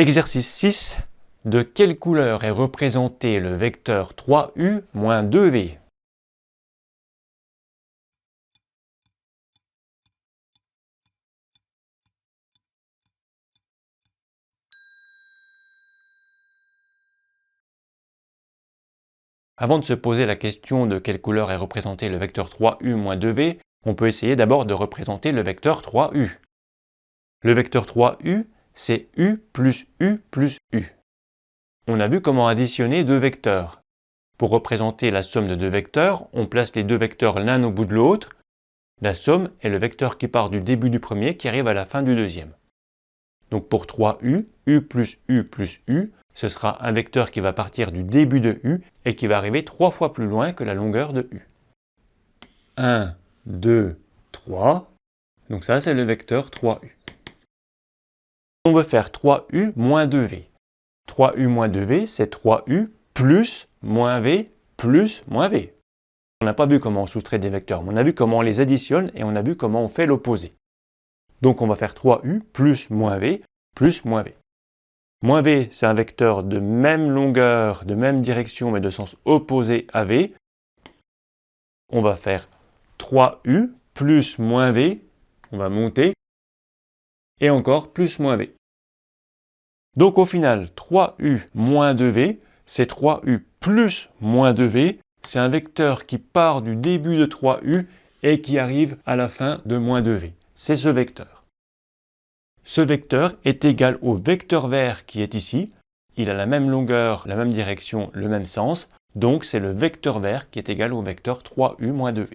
Exercice 6. De quelle couleur est représenté le vecteur 3u moins 2v? Avant de se poser la question de quelle couleur est représenté le vecteur 3u moins 2v, on peut essayer d'abord de représenter le vecteur 3u. Le vecteur 3u, c'est u plus u plus u. On a vu comment additionner deux vecteurs. Pour représenter la somme de deux vecteurs, on place les deux vecteurs l'un au bout de l'autre. La somme est le vecteur qui part du début du premier qui arrive à la fin du deuxième. Donc pour 3u, u plus u plus u, ce sera un vecteur qui va partir du début de u et qui va arriver 3 fois plus loin que la longueur de u. 1, 2, 3. Donc ça, c'est le vecteur 3u. On veut faire 3u moins 2v. 3u moins 2v, c'est 3u plus moins v plus moins v. On n'a pas vu comment on soustrait des vecteurs, mais on a vu comment on les additionne et on a vu comment on fait l'opposé. Donc on va faire 3u plus moins v plus moins v. Moins v, c'est un vecteur de même longueur, de même direction, mais de sens opposé à v. On va faire 3u plus moins v, on va monter, et encore plus moins v. Donc au final, 3u moins 2v, c'est 3u plus moins 2v, c'est un vecteur qui part du début de 3u et qui arrive à la fin de moins 2v. C'est ce vecteur. Ce vecteur est égal au vecteur vert qui est ici. Il a la même longueur, la même direction, le même sens. Donc c'est le vecteur vert qui est égal au vecteur 3u moins 2v.